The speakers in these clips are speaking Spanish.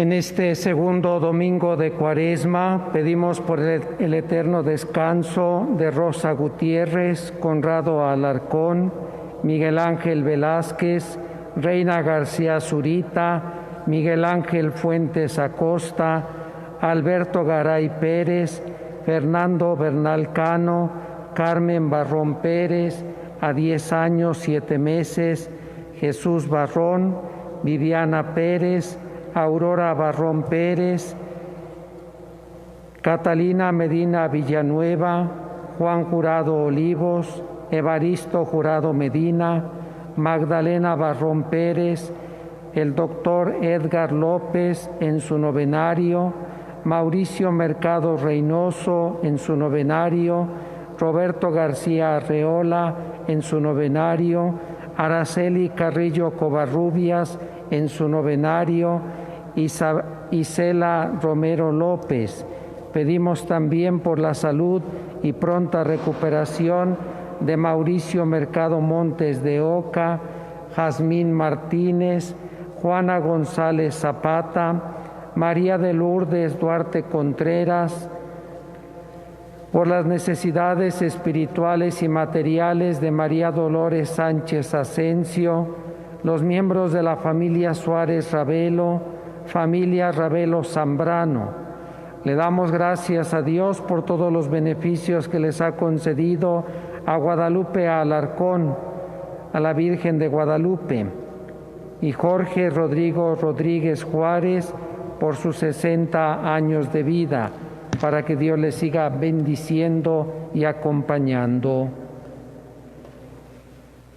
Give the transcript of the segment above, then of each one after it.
En este segundo domingo de Cuaresma pedimos por el eterno descanso de Rosa Gutiérrez, Conrado Alarcón, Miguel Ángel Velázquez, Reina García Zurita, Miguel Ángel Fuentes Acosta, Alberto Garay Pérez, Fernando Bernal Cano, Carmen Barrón Pérez, a 10 años 7 meses, Jesús Barrón, Viviana Pérez, Aurora Barrón Pérez, Catalina Medina Villanueva, Juan Jurado Olivos, Evaristo Jurado Medina, Magdalena Barrón Pérez, el doctor Edgar López en su novenario, Mauricio Mercado Reynoso en su novenario, Roberto García Arreola en su novenario, Araceli Carrillo Covarrubias en su novenario, Isela Romero López. Pedimos también por la salud y pronta recuperación de Mauricio Mercado Montes de Oca, Jazmín Martínez, Juana González Zapata, María de Lourdes Duarte Contreras, por las necesidades espirituales y materiales de María Dolores Sánchez Asensio, los miembros de la familia Suárez Ravelo, familia Ravelo Zambrano. Le damos gracias a Dios por todos los beneficios que les ha concedido a Guadalupe Alarcón, a la Virgen de Guadalupe, y Jorge Rodrigo Rodríguez Juárez por sus 60 años de vida, para que Dios les siga bendiciendo y acompañando.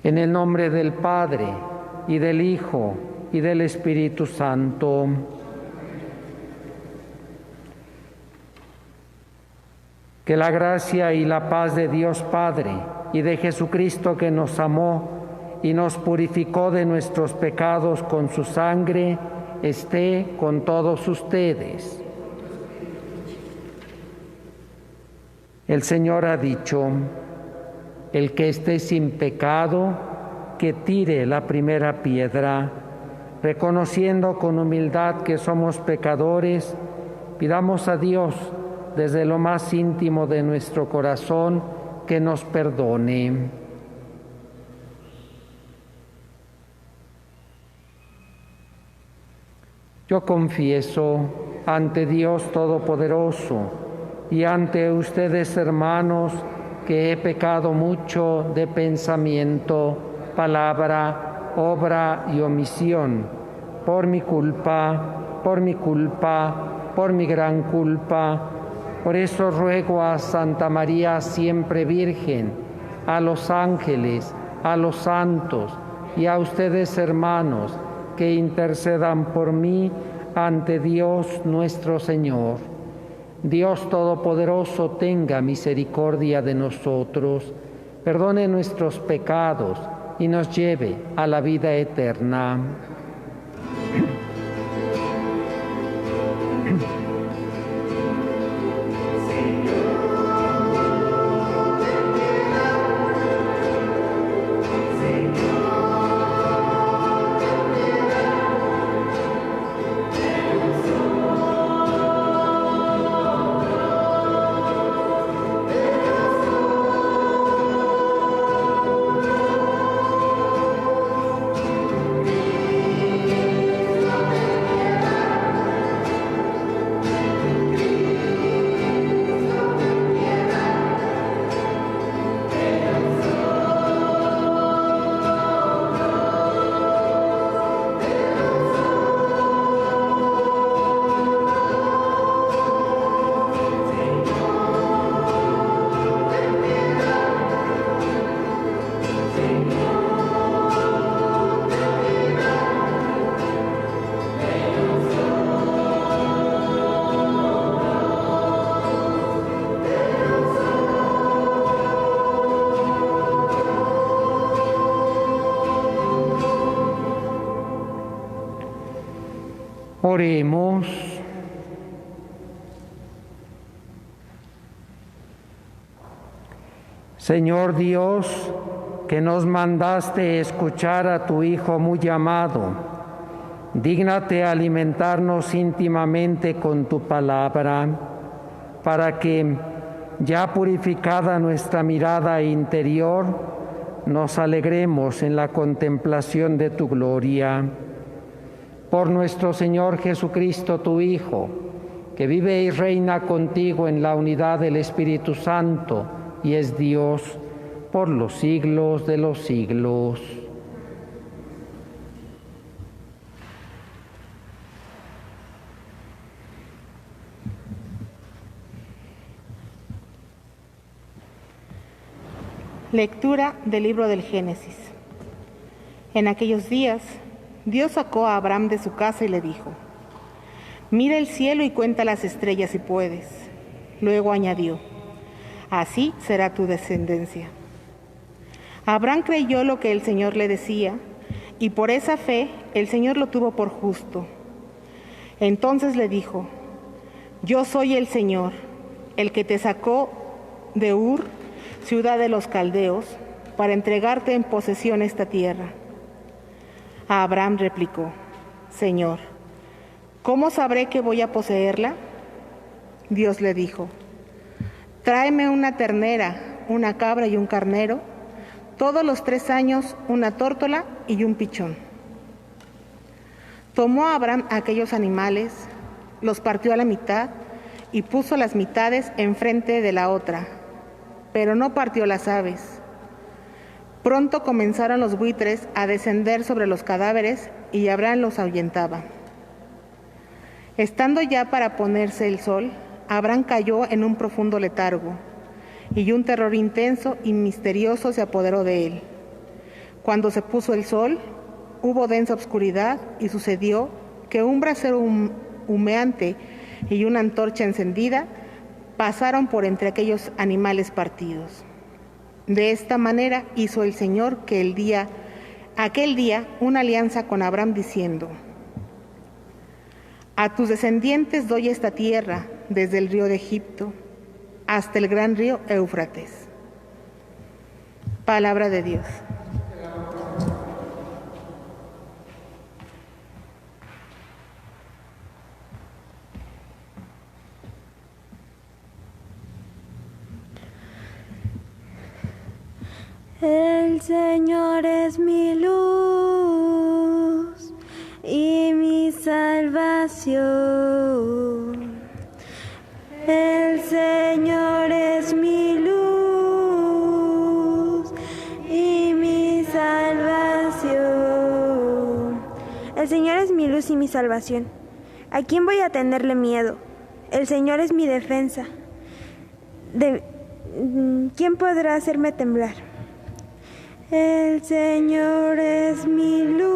En el nombre del Padre, y del Hijo, y del Espíritu Santo. Que la gracia y la paz de Dios Padre y de Jesucristo, que nos amó y nos purificó de nuestros pecados con su sangre, esté con todos ustedes. El Señor ha dicho: el que esté sin pecado, que tire la primera piedra. Reconociendo con humildad que somos pecadores, pidamos a Dios desde lo más íntimo de nuestro corazón que nos perdone. Yo confieso ante Dios Todopoderoso y ante ustedes, hermanos, que he pecado mucho de pensamiento, palabra, obra y omisión, por mi culpa, por mi gran culpa. Por eso ruego a Santa María siempre Virgen, a los ángeles, a los santos y a ustedes, hermanos, que intercedan por mí ante Dios nuestro Señor. Dios Todopoderoso tenga misericordia de nosotros, perdone nuestros pecados y nos lleve a la vida eterna. Oremos. Señor Dios, que nos mandaste escuchar a tu Hijo muy amado, dígnate alimentarnos íntimamente con tu palabra, para que, ya purificada nuestra mirada interior, nos alegremos en la contemplación de tu gloria. Por nuestro Señor Jesucristo, tu Hijo, que vive y reina contigo en la unidad del Espíritu Santo y es Dios por los siglos de los siglos. Lectura del libro del Génesis. En aquellos días, Dios sacó a Abraham de su casa y le dijo: «Mira el cielo y cuenta las estrellas si puedes». Luego añadió: «Así será tu descendencia». Abraham creyó lo que el Señor le decía, y por esa fe el Señor lo tuvo por justo. Entonces le dijo: «Yo soy el Señor, el que te sacó de Ur, ciudad de los caldeos, para entregarte en posesión esta tierra». A Abraham replicó: «Señor, ¿cómo sabré que voy a poseerla?». Dios le dijo: «Tráeme una ternera, una cabra y un carnero, todos los 3 años una tórtola y un pichón». Tomó Abraham aquellos animales, los partió a la mitad y puso las mitades enfrente de la otra, pero no partió las aves. Pronto comenzaron los buitres a descender sobre los cadáveres y Abraham los ahuyentaba. Estando ya para ponerse el sol, Abraham cayó en un profundo letargo, y un terror intenso y misterioso se apoderó de él. Cuando se puso el sol, hubo densa oscuridad y sucedió que un brasero humeante y una antorcha encendida pasaron por entre aquellos animales partidos. De esta manera hizo el Señor aquel día una alianza con Abraham diciendo: «A tus descendientes doy esta tierra, desde el río de Egipto hasta el gran río Éufrates». Palabra de Dios. El Señor es mi luz y mi salvación. El Señor es mi luz y mi salvación. El Señor es mi luz y mi salvación. ¿A quién voy a tenerle miedo? El Señor es mi defensa. ¿Quién podrá hacerme temblar? El Señor es mi luz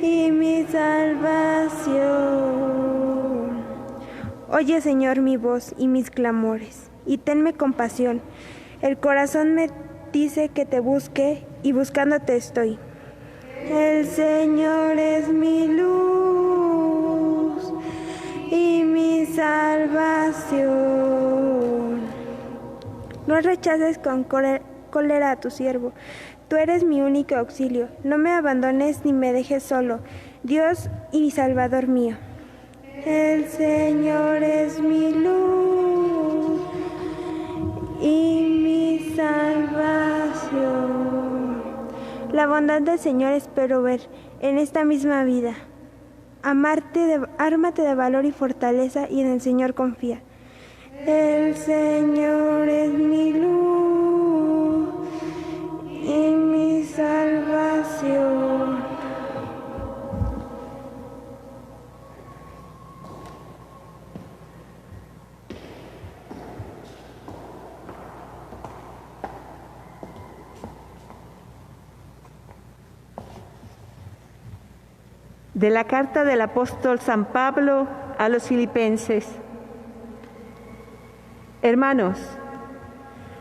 y mi salvación. Oye, Señor, mi voz y mis clamores, y tenme compasión. El corazón me dice que te busque, y buscándote estoy. El Señor es mi luz y mi salvación. No rechaces con cólera a tu siervo. Tú eres mi único auxilio. No me abandones ni me dejes solo, Dios y Salvador mío. El Señor es mi luz y mi salvación. La bondad del Señor espero ver en esta misma vida. Ármate de valor y fortaleza, y en el Señor confía. El Señor es mi luz y mi salvación. De la carta del apóstol San Pablo a los Filipenses. Hermanos,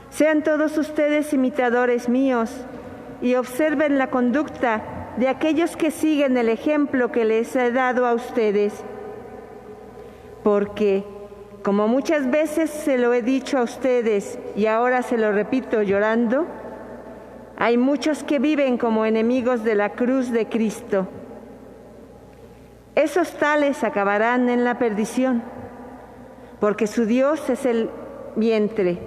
sean todos ustedes imitadores míos y observen la conducta de aquellos que siguen el ejemplo que les he dado a ustedes. Porque, como muchas veces se lo he dicho a ustedes y ahora se lo repito llorando, Hay muchos que viven como enemigos de la cruz de Cristo. Esos tales acabarán en la perdición, porque su Dios es el vientre.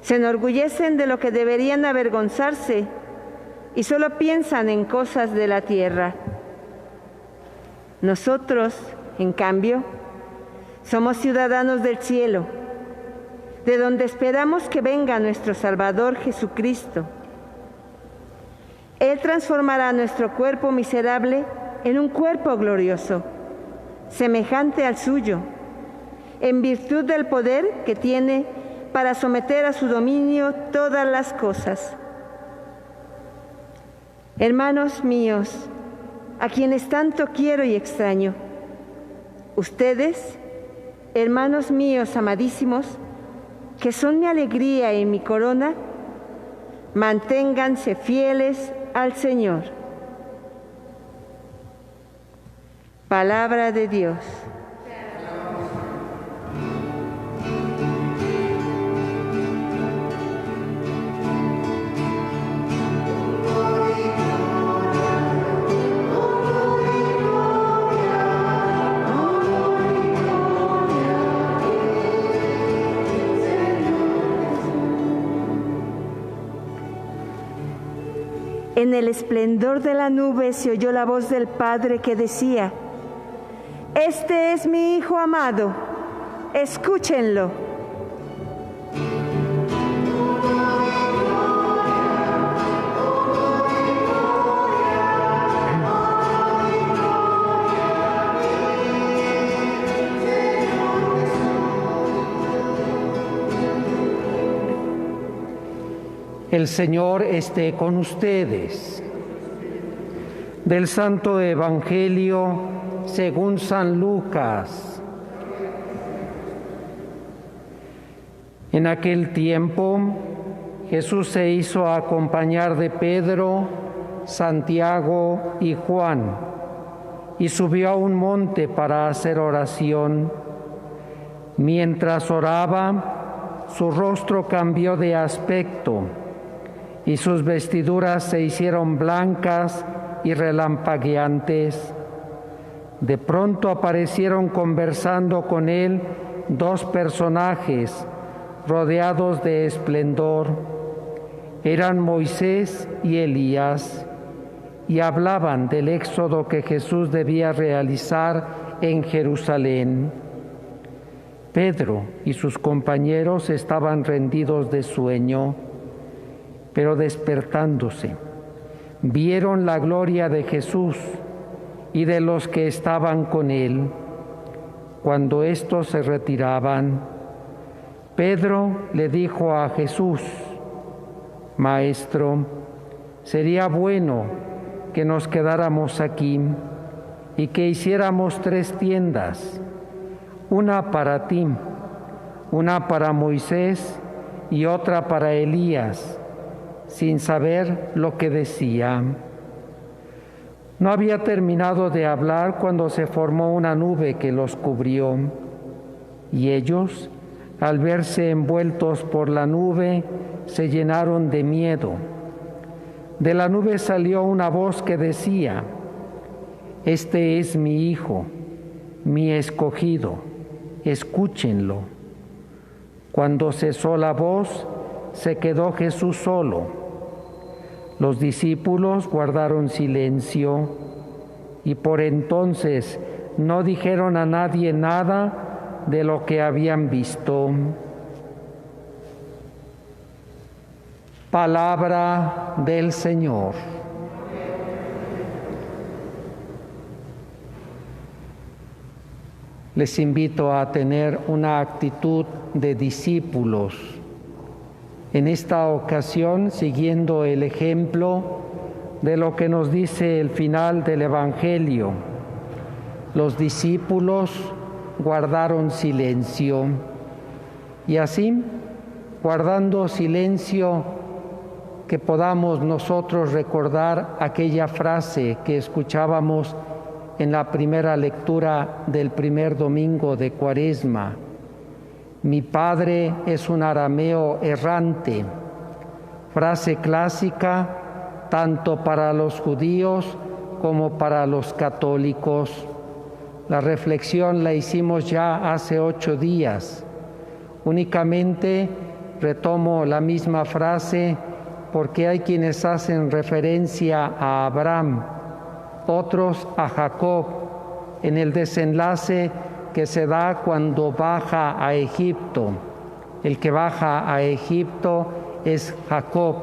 Se enorgullecen de lo que deberían avergonzarse y solo piensan en cosas de la tierra. Nosotros, en cambio, somos ciudadanos del cielo, de donde esperamos que venga nuestro Salvador Jesucristo. Él transformará nuestro cuerpo miserable en un cuerpo glorioso, semejante al suyo, en virtud del poder que tiene para someter a su dominio todas las cosas. Hermanos míos, a quienes tanto quiero y extraño, ustedes, hermanos míos amadísimos, que son mi alegría y mi corona, manténganse fieles al Señor. Palabra de Dios. En el esplendor de la nube se oyó la voz del Padre que decía: Este es mi Hijo amado, escúchenlo. El Señor esté con ustedes. Del Santo Evangelio según San Lucas. En aquel tiempo, Jesús se hizo acompañar de Pedro, Santiago y Juan, y subió a un monte para hacer oración. Mientras oraba, su rostro cambió de aspecto, y sus vestiduras se hicieron blancas y relampagueantes. De pronto aparecieron conversando con él dos personajes rodeados de esplendor. Eran Moisés y Elías, y hablaban del éxodo que Jesús debía realizar en Jerusalén. Pedro y sus compañeros estaban rendidos de sueño, pero despertándose, vieron la gloria de Jesús y de los que estaban con él. Cuando éstos se retiraban, Pedro le dijo a Jesús: Maestro, sería bueno que nos quedáramos aquí y que hiciéramos 3 tiendas, una para ti, una para Moisés y otra para Elías, sin saber lo que decía. No había terminado de hablar cuando se formó una nube que los cubrió, y ellos, al verse envueltos por la nube, se llenaron de miedo. De la nube salió una voz que decía: Este es mi Hijo, mi escogido, escúchenlo. Cuando cesó la voz, se quedó Jesús solo. Los discípulos guardaron silencio y por entonces no dijeron a nadie nada de lo que habían visto. Palabra del Señor. Les invito a tener una actitud de discípulos. En esta ocasión, siguiendo el ejemplo de lo que nos dice el final del Evangelio, los discípulos guardaron silencio. Y así, guardando silencio, que podamos nosotros recordar aquella frase que escuchábamos en la primera lectura del primer domingo de Cuaresma: Mi padre es un arameo errante. frase clásica tanto para los judíos como para los católicos. La reflexión la hicimos ya hace 8 días. Únicamente retomo la misma frase porque hay quienes hacen referencia a Abraham, otros a Jacob, en el desenlace que se da cuando baja a Egipto. El que baja a Egipto es Jacob,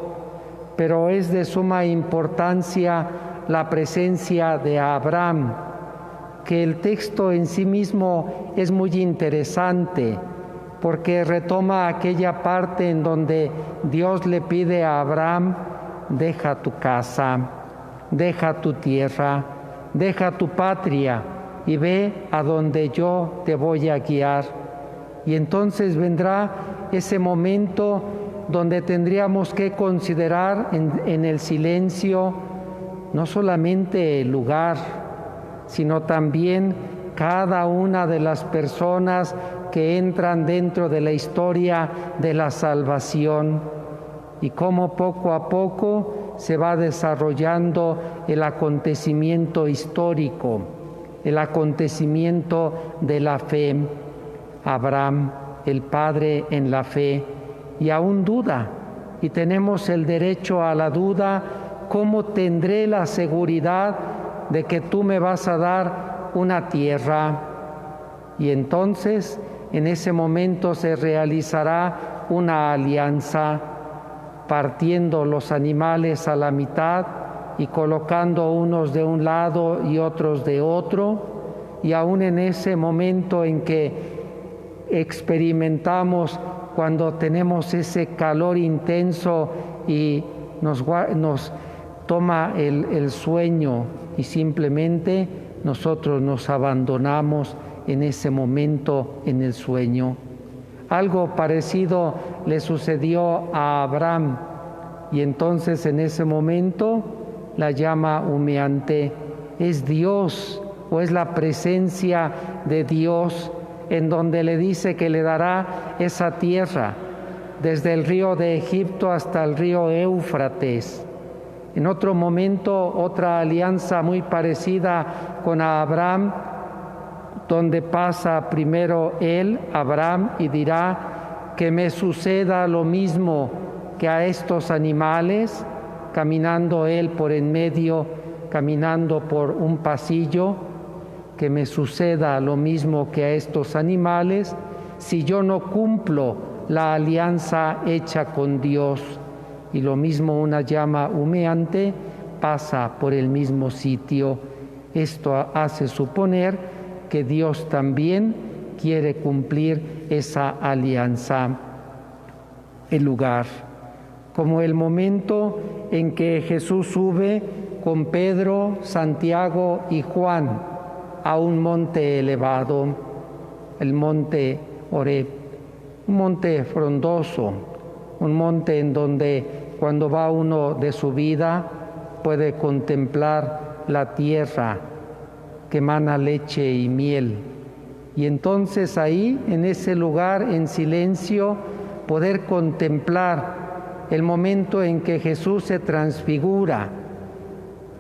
pero es de suma importancia la presencia de Abraham, que el texto en sí mismo es muy interesante, porque retoma aquella parte en donde Dios le pide a Abraham: deja tu casa, deja tu tierra, deja tu patria y ve a donde yo te voy a guiar. Y entonces vendrá ese momento donde tendríamos que considerar en el silencio no solamente el lugar, sino también cada una de las personas que entran dentro de la historia de la salvación, y cómo poco a poco se va desarrollando el acontecimiento histórico, el acontecimiento de la fe. Abraham, el padre en la fe, y aún duda, y tenemos el derecho a la duda. ¿Cómo tendré la seguridad de que tú me vas a dar una tierra? Y entonces, en ese momento se realizará una alianza, partiendo los animales a la mitad y colocando unos de un lado y otros de otro, y aún en ese momento en que experimentamos cuando tenemos ese calor intenso y nos toma el sueño y simplemente nosotros nos abandonamos en ese momento en el sueño. Algo parecido le sucedió a Abraham, y entonces en ese momento la llama humeante es Dios, o es la presencia de Dios, en donde le dice que le dará esa tierra, desde el río de Egipto hasta el río Éufrates. En otro momento, otra alianza muy parecida con Abraham, donde pasa primero él, Abraham, y dirá: que me suceda lo mismo que a estos animales, caminando él por en medio, caminando por un pasillo, que me suceda lo mismo que a estos animales si yo no cumplo la alianza hecha con Dios. Y lo mismo una llama humeante pasa por el mismo sitio. Esto hace suponer que Dios también quiere cumplir esa alianza. El lugar, como el momento en que Jesús sube con Pedro, Santiago y Juan a un monte elevado, el monte Horeb, un monte frondoso, un monte en donde cuando va uno de subida puede contemplar la tierra que emana leche y miel. Y entonces ahí, en ese lugar, en silencio, poder contemplar el momento en que Jesús se transfigura.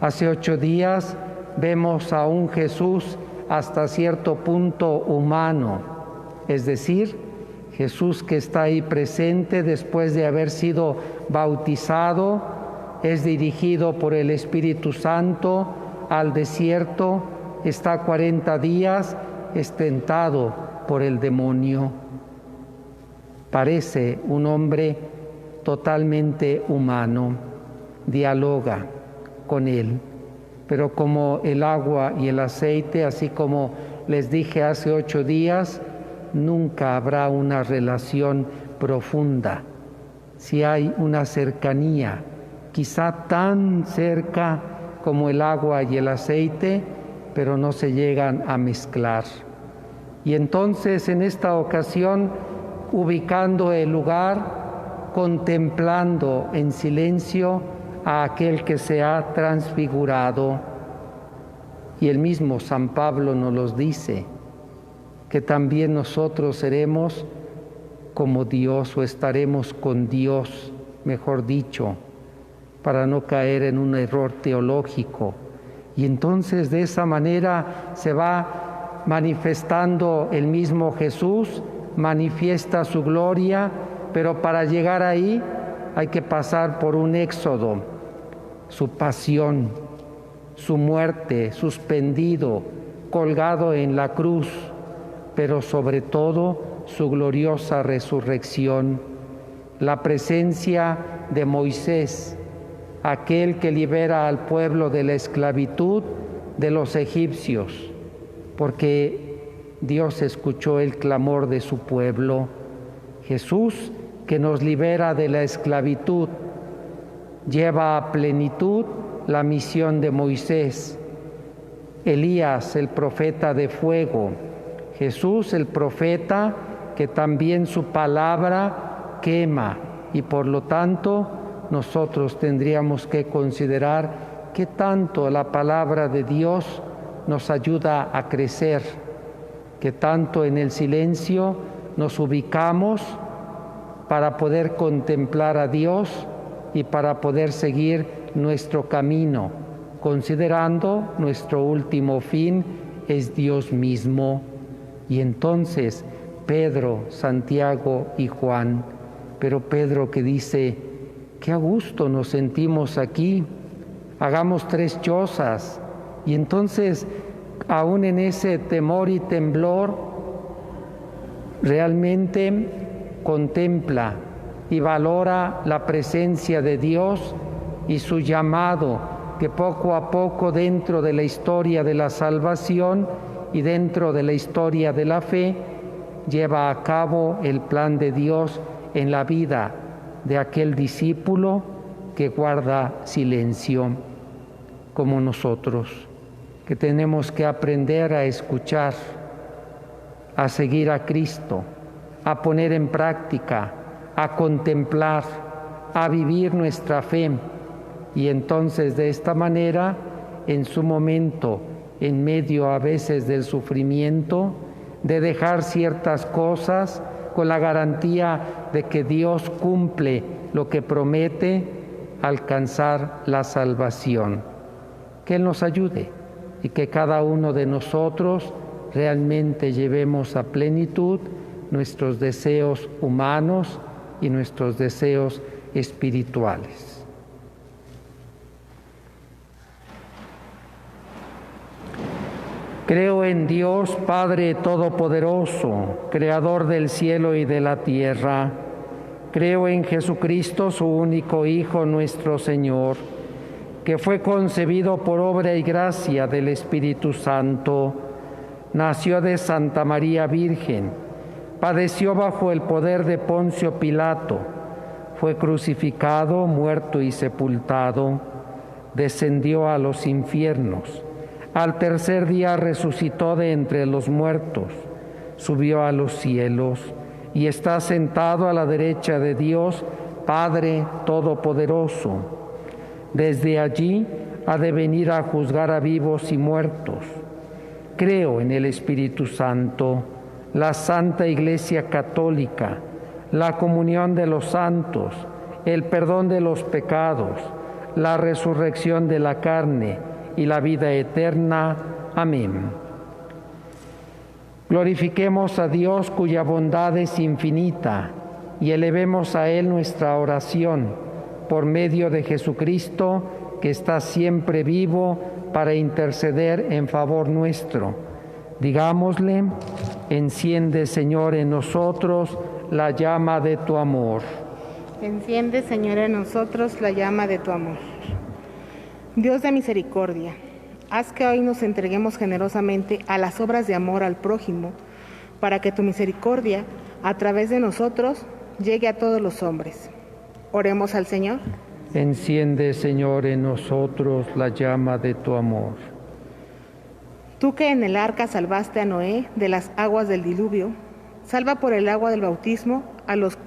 Hace 8 días vemos a un Jesús hasta cierto punto humano, es decir, Jesús que está ahí presente después de haber sido bautizado, es dirigido por el Espíritu Santo al desierto, está 40 días, es tentado por el demonio. Parece un hombre totalmente humano, dialoga con él. Pero como el agua y el aceite, así como les dije hace 8 días, nunca habrá una relación profunda. Si hay una cercanía, quizá tan cerca como el agua y el aceite, pero no se llegan a mezclar. Y entonces en esta ocasión, ubicando el lugar, contemplando en silencio a aquel que se ha transfigurado. Y el mismo San Pablo nos los dice, que también nosotros seremos como Dios o estaremos con Dios mejor dicho, para no caer en un error teológico. Y entonces de esa manera se va manifestando el mismo Jesús, manifiesta su gloria, pero para llegar ahí hay que pasar por un éxodo, su pasión, su muerte, suspendido, colgado en la cruz, pero sobre todo su gloriosa resurrección, la presencia de Moisés, aquel que libera al pueblo de la esclavitud de los egipcios, porque Dios escuchó el clamor de su pueblo. Jesús, que nos libera de la esclavitud, lleva a plenitud la misión de Moisés. Elías, el profeta de fuego. Jesús, el profeta que también su palabra quema, y por lo tanto nosotros tendríamos que considerar qué tanto la palabra de Dios nos ayuda a crecer, que tanto en el silencio nos ubicamos para poder contemplar a Dios y para poder seguir nuestro camino, considerando nuestro último fin es Dios mismo. Y entonces Pedro, Santiago y Juan, pero Pedro que dice: qué a gusto nos sentimos aquí, hagamos 3 chozas. Y entonces, aún en ese temor y temblor, realmente contempla y valora la presencia de Dios y su llamado, que poco a poco dentro de la historia de la salvación y dentro de la historia de la fe, lleva a cabo el plan de Dios en la vida de aquel discípulo que guarda silencio, como nosotros, que tenemos que aprender a escuchar, a seguir a Cristo, a poner en práctica, a contemplar, a vivir nuestra fe. Y entonces de esta manera, en su momento, en medio a veces del sufrimiento, de dejar ciertas cosas con la garantía de que Dios cumple lo que promete, alcanzar la salvación. Que Él nos ayude y que cada uno de nosotros realmente llevemos a plenitud nuestros deseos humanos y nuestros deseos espirituales. Creo en Dios, Padre Todopoderoso, Creador del cielo y de la tierra. Creo en Jesucristo, su único Hijo, nuestro Señor, que fue concebido por obra y gracia del Espíritu Santo, nació de Santa María Virgen, padeció bajo el poder de Poncio Pilato, fue crucificado, muerto y sepultado, descendió a los infiernos. Al tercer día resucitó de entre los muertos, subió a los cielos y está sentado a la derecha de Dios, Padre Todopoderoso. Desde allí ha de venir a juzgar a vivos y muertos. Creo en el Espíritu Santo, la Santa Iglesia Católica, la comunión de los santos, el perdón de los pecados, la resurrección de la carne y la vida eterna. Amén. Glorifiquemos a Dios cuya bondad es infinita y elevemos a Él nuestra oración por medio de Jesucristo, que está siempre vivo para interceder en favor nuestro. Digámosle: enciende, Señor, en nosotros la llama de tu amor. Enciende, Señor, en nosotros la llama de tu amor. Dios de misericordia, haz que hoy nos entreguemos generosamente a las obras de amor al prójimo, para que tu misericordia, a través de nosotros, llegue a todos los hombres. Oremos al Señor. Enciende, Señor, en nosotros la llama de tu amor. Tú que en el arca salvaste a Noé de las aguas del diluvio, salva por el agua del bautismo a los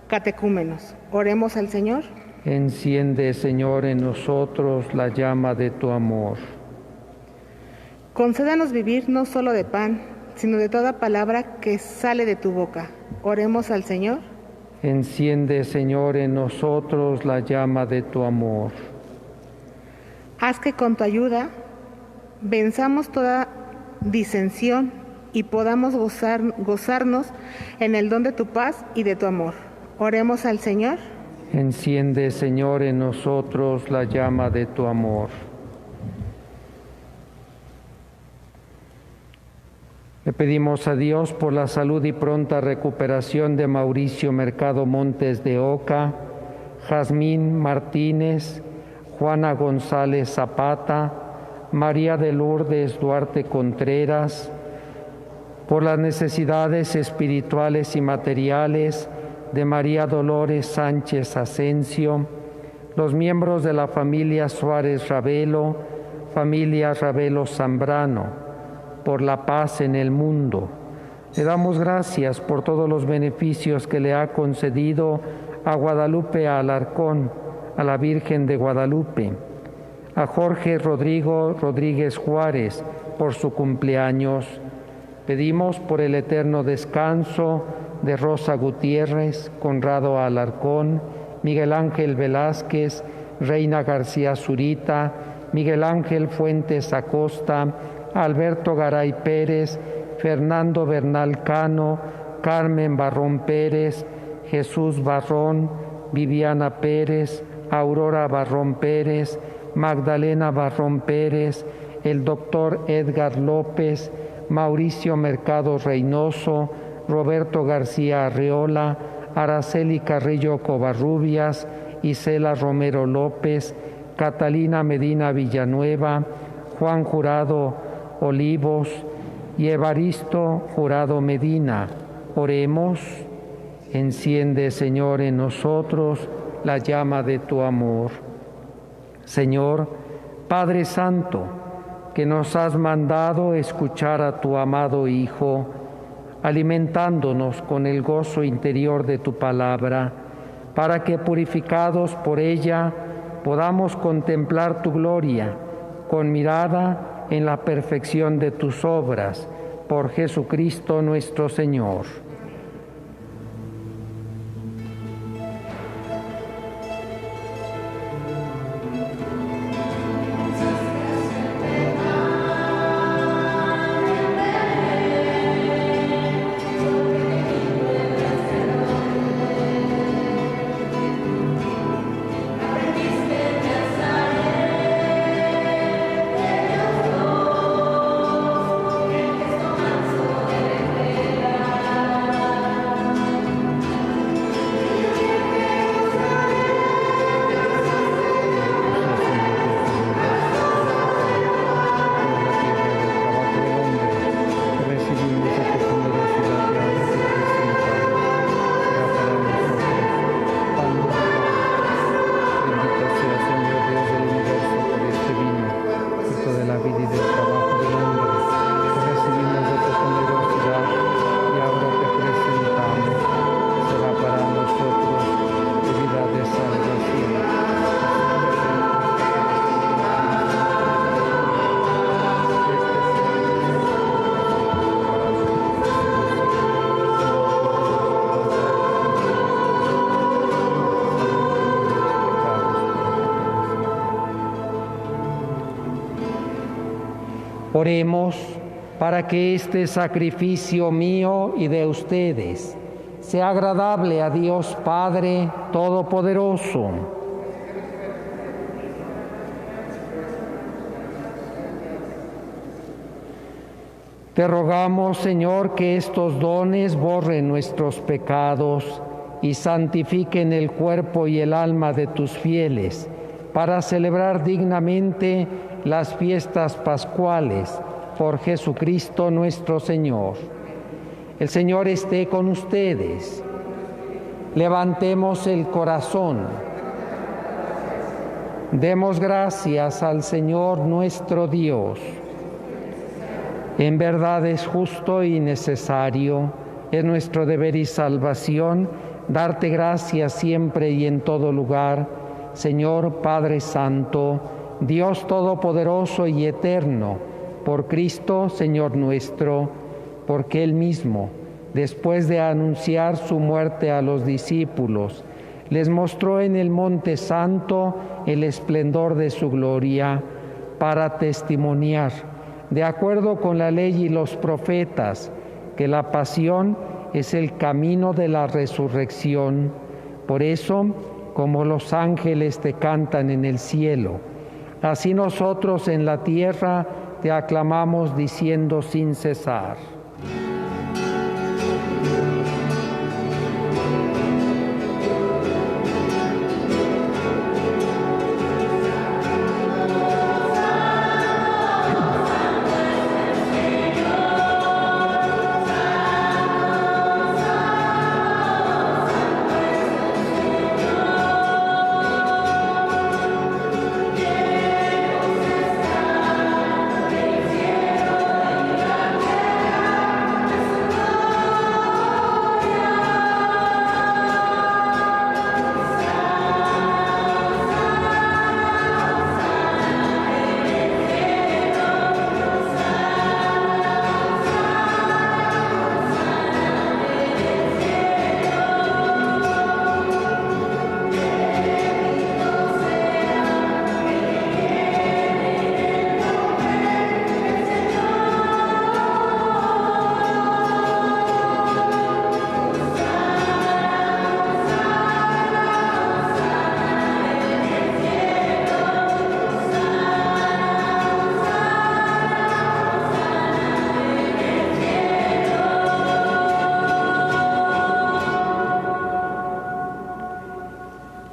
catecúmenos. Oremos al Señor. Enciende, Señor, en nosotros la llama de tu amor. Concédanos vivir no solo de pan, sino de toda palabra que sale de tu boca. Oremos al Señor. Enciende, Señor, en nosotros la llama de tu amor. Haz que con tu ayuda venzamos toda disensión y podamos gozarnos en el don de tu paz y de tu amor. Oremos al Señor. Enciende, Señor, en nosotros la llama de tu amor. Le pedimos a Dios por la salud y pronta recuperación de Mauricio Mercado Montes de Oca, Jazmín Martínez, Juana González Zapata, María de Lourdes Duarte Contreras, por las necesidades espirituales y materiales de María Dolores Sánchez Asensio, los miembros de la familia Suárez Ravelo, familia Ravelo Zambrano, por la paz en el mundo. Le damos gracias por todos los beneficios que le ha concedido a Guadalupe Alarcón, a la Virgen de Guadalupe, a Jorge Rodrigo Rodríguez Juárez por su cumpleaños. Pedimos por el eterno descanso de Rosa Gutiérrez, Conrado Alarcón, Miguel Ángel Velázquez, Reina García Zurita, Miguel Ángel Fuentes Acosta, Alberto Garay Pérez, Fernando Bernal Cano, Carmen Barrón Pérez, Jesús Barrón, Viviana Pérez, Aurora Barrón Pérez, Magdalena Barrón Pérez, el doctor Edgar López, Mauricio Mercado Reynoso, Roberto García Arreola, Araceli Carrillo Covarrubias, Isela Romero López, Catalina Medina Villanueva, Juan Jurado Olivos y Evaristo Jurado Medina. Oremos. Enciende, Señor, en nosotros la llama de tu amor. Señor, Padre Santo, que nos has mandado escuchar a tu amado Hijo, alimentándonos con el gozo interior de tu palabra, para que purificados por ella podamos contemplar tu gloria con mirada en la perfección de tus obras, por Jesucristo nuestro Señor. Oremos para que este sacrificio mío y de ustedes sea agradable a Dios Padre Todopoderoso. Te rogamos, Señor, que estos dones borren nuestros pecados y santifiquen el cuerpo y el alma de tus fieles, para celebrar dignamente las fiestas pascuales por Jesucristo nuestro Señor. El Señor esté con ustedes. Levantemos el corazón. Demos gracias al Señor nuestro Dios. En verdad es justo y necesario, es nuestro deber y salvación, darte gracias siempre y en todo lugar, Señor Padre Santo, Dios Todopoderoso y Eterno, por Cristo, Señor nuestro, porque Él mismo, después de anunciar su muerte a los discípulos, les mostró en el Monte Santo el esplendor de su gloria para testimoniar, de acuerdo con la ley y los profetas, que la pasión es el camino de la resurrección. Por eso, como los ángeles te cantan en el cielo, así nosotros en la tierra te aclamamos diciendo sin cesar.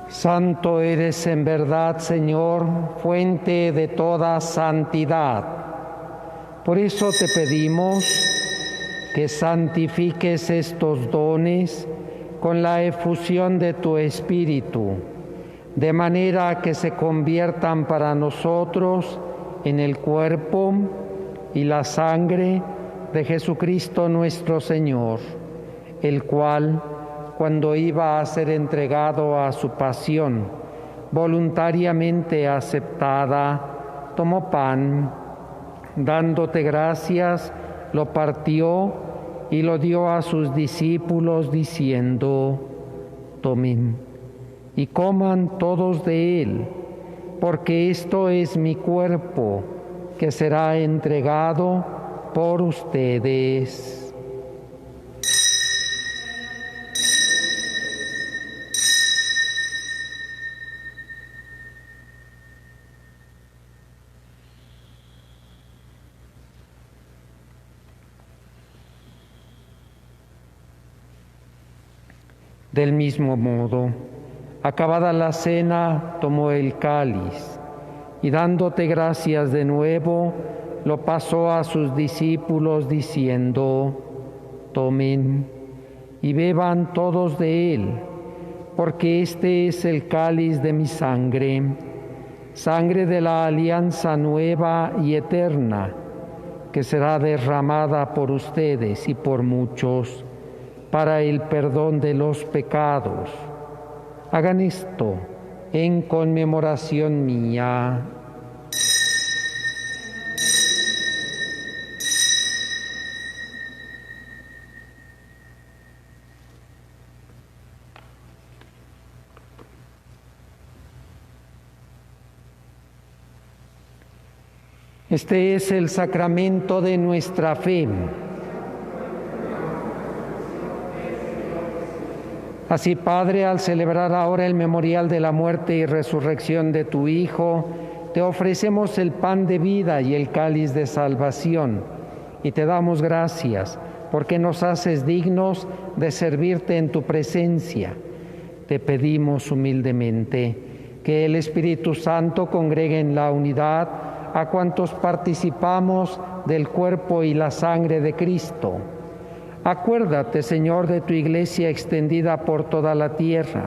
Santo eres en verdad, Señor, fuente de toda santidad. Por eso te pedimos que santifiques estos dones con la efusión de tu Espíritu, de manera que se conviertan para nosotros en el cuerpo y la sangre de Jesucristo nuestro Señor, el cual, cuando iba a ser entregado a su pasión, voluntariamente aceptada, tomó pan, dándote gracias, lo partió y lo dio a sus discípulos, diciendo: tomen y coman todos de él, porque esto es mi cuerpo, que será entregado por ustedes. Del mismo modo, acabada la cena, tomó el cáliz y, dándote gracias de nuevo, lo pasó a sus discípulos diciendo: tomen y beban todos de él, porque este es el cáliz de mi sangre, sangre de la alianza nueva y eterna, que será derramada por ustedes y por muchos para el perdón de los pecados. Hagan esto en conmemoración mía. Este es el sacramento de nuestra fe. Así, Padre, al celebrar ahora el memorial de la muerte y resurrección de tu Hijo, te ofrecemos el pan de vida y el cáliz de salvación, y te damos gracias porque nos haces dignos de servirte en tu presencia. Te pedimos humildemente que el Espíritu Santo congregue en la unidad a cuantos participamos del cuerpo y la sangre de Cristo. Acuérdate, Señor, de tu Iglesia extendida por toda la tierra,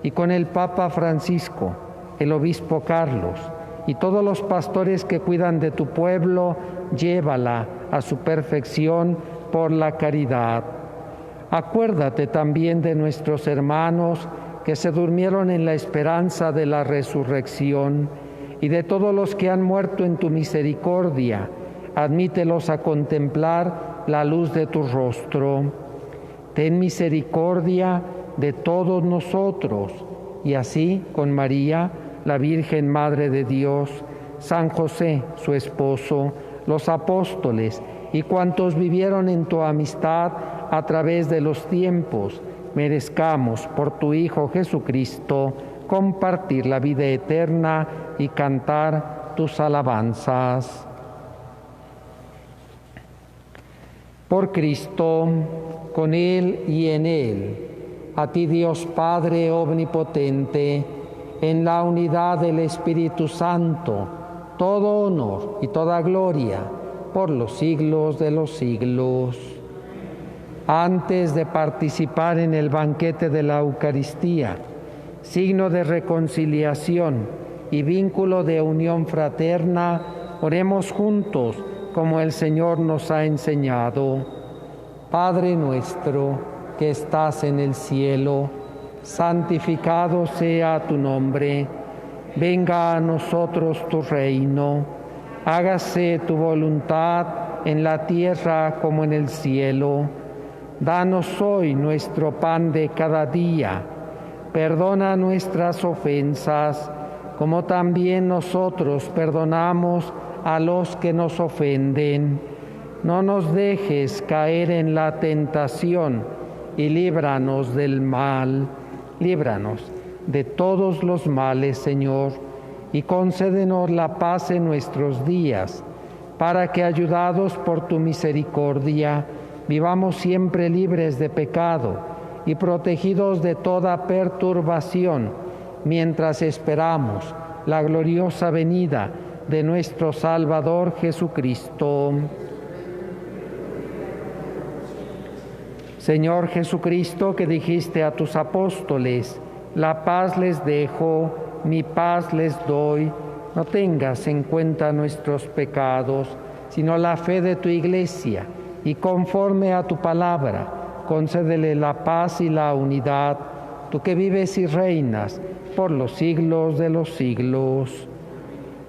y con el Papa Francisco, el Obispo Carlos, y todos los pastores que cuidan de tu pueblo, llévala a su perfección por la caridad. Acuérdate también de nuestros hermanos que se durmieron en la esperanza de la resurrección, y de todos los que han muerto en tu misericordia. Admítelos a contemplar la luz de tu rostro. ten misericordia de todos nosotros, y así con María, la Virgen Madre de Dios, San José, su esposo, los apóstoles y cuantos vivieron en tu amistad a través de los tiempos, merezcamos por tu Hijo Jesucristo compartir la vida eterna y cantar tus alabanzas. Por Cristo, con Él y en Él, a ti Dios Padre omnipotente, en la unidad del Espíritu Santo, todo honor y toda gloria por los siglos de los siglos. Antes de participar en el banquete de la Eucaristía, signo de reconciliación y vínculo de unión fraterna, oremos juntos como el Señor nos ha enseñado. Padre nuestro que estás en el cielo, santificado sea tu nombre. Venga a nosotros tu reino. Hágase tu voluntad en la tierra como en el cielo. Danos hoy nuestro pan de cada día. Perdona nuestras ofensas, como también nosotros perdonamos a los que nos ofenden. No nos dejes caer en la tentación y líbranos del mal. Líbranos de todos los males, Señor, y concédenos la paz en nuestros días, para que, ayudados por tu misericordia, vivamos siempre libres de pecado y protegidos de toda perturbación, mientras esperamos la gloriosa venida de nuestro Salvador Jesucristo. Señor Jesucristo, que dijiste a tus apóstoles, la paz les dejo, mi paz les doy, no tengas en cuenta nuestros pecados, sino la fe de tu Iglesia, y conforme a tu palabra, concédele la paz y la unidad, tú que vives y reinas por los siglos de los siglos.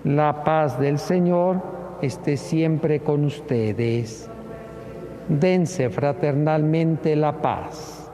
La paz del Señor esté siempre con ustedes. Dense fraternalmente la paz.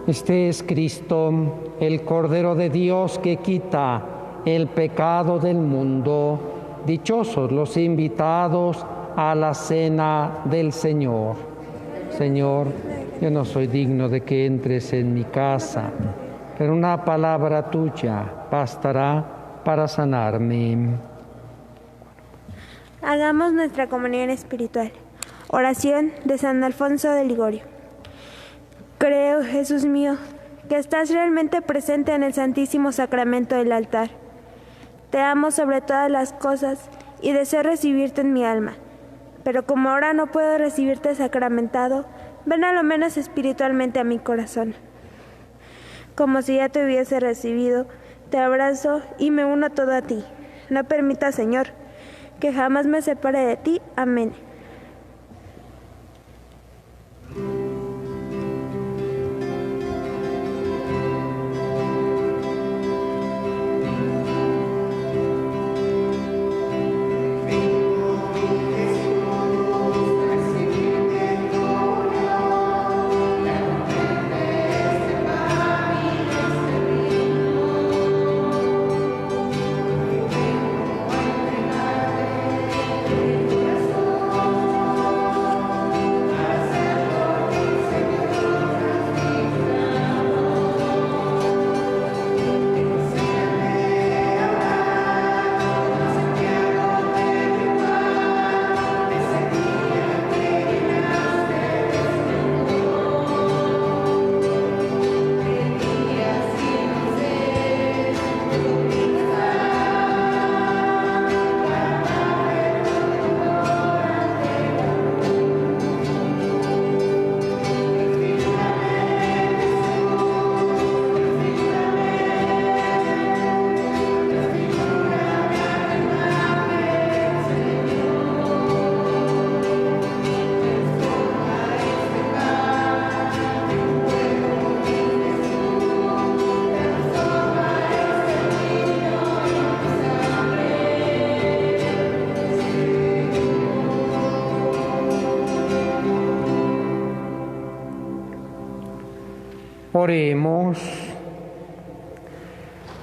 Este es Cristo, el Cordero de Dios que quita el pecado del mundo. Dichosos los invitados a la cena del Señor. Señor, yo no soy digno de que entres en mi casa, pero una palabra tuya bastará para sanarme. Hagamos nuestra comunión espiritual. Oración de San Alfonso de Ligorio. Creo, Jesús mío, que estás realmente presente en el Santísimo Sacramento del altar. Te amo sobre todas las cosas y deseo recibirte en mi alma. Pero como ahora no puedo recibirte sacramentado, ven a lo menos espiritualmente a mi corazón. Como si ya te hubiese recibido, te abrazo y me uno todo a ti. No permitas, Señor, que jamás me separe de ti. Amén. Oremos.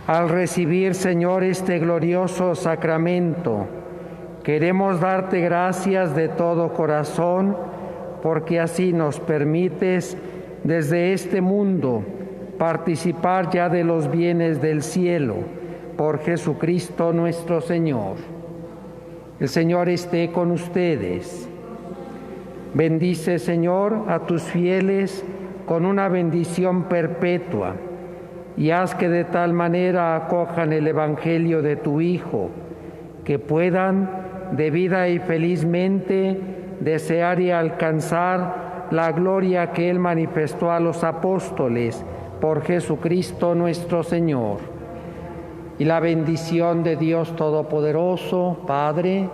Al recibir, Señor, este glorioso sacramento, queremos darte gracias de todo corazón, porque así nos permites desde este mundo participar ya de los bienes del cielo, por Jesucristo nuestro Señor. El Señor esté con ustedes. Bendice, Señor, a tus fieles con una bendición perpetua, y haz que de tal manera acojan el Evangelio de tu Hijo, que puedan debida y felizmente desear y alcanzar la gloria que Él manifestó a los apóstoles por Jesucristo nuestro Señor. Y la bendición de Dios Todopoderoso, Padre,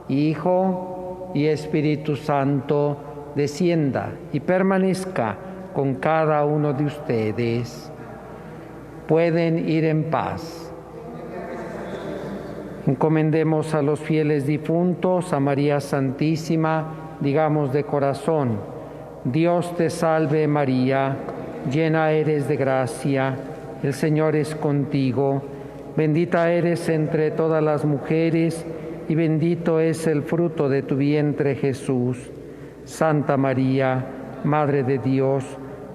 Hijo y Espíritu Santo, descienda y permanezca con cada uno de ustedes. Pueden ir en paz. Encomendemos a los fieles difuntos, a María Santísima, digamos de corazón: Dios te salve María, llena eres de gracia, el Señor es contigo, bendita eres entre todas las mujeres y bendito es el fruto de tu vientre Jesús. Santa María, Madre de Dios,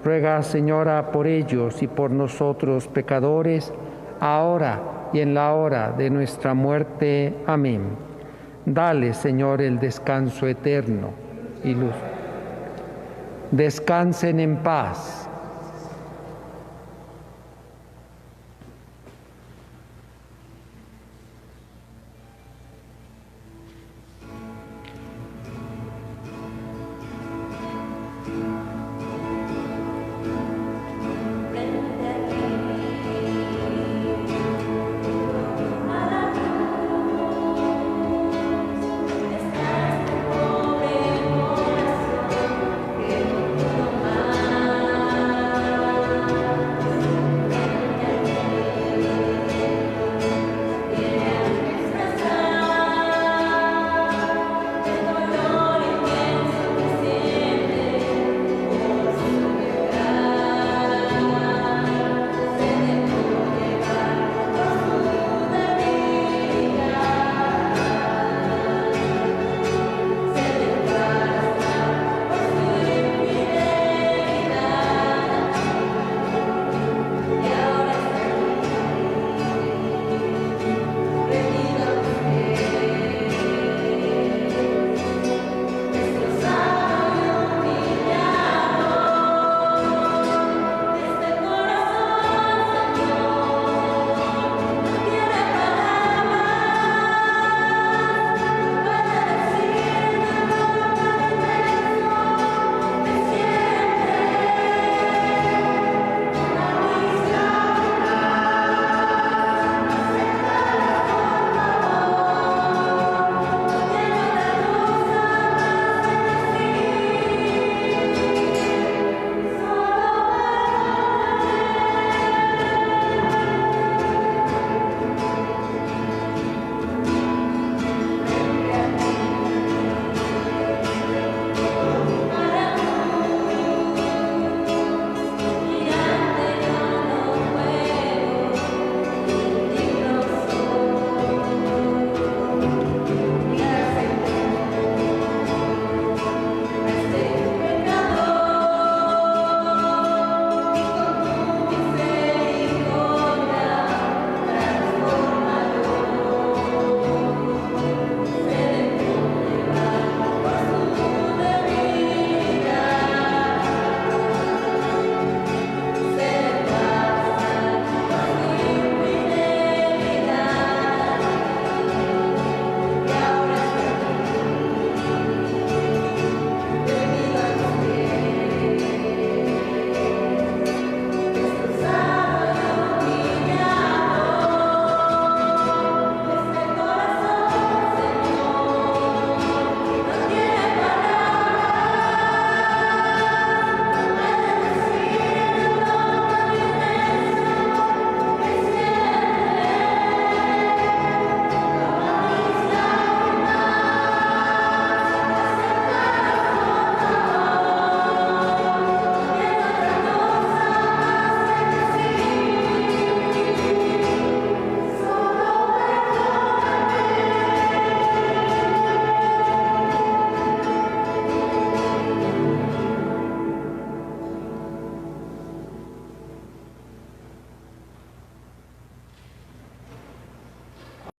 ruega, Señora, por ellos y por nosotros pecadores, ahora y en la hora de nuestra muerte. Amén. Dale, Señor, el descanso eterno y luz. Descansen en paz.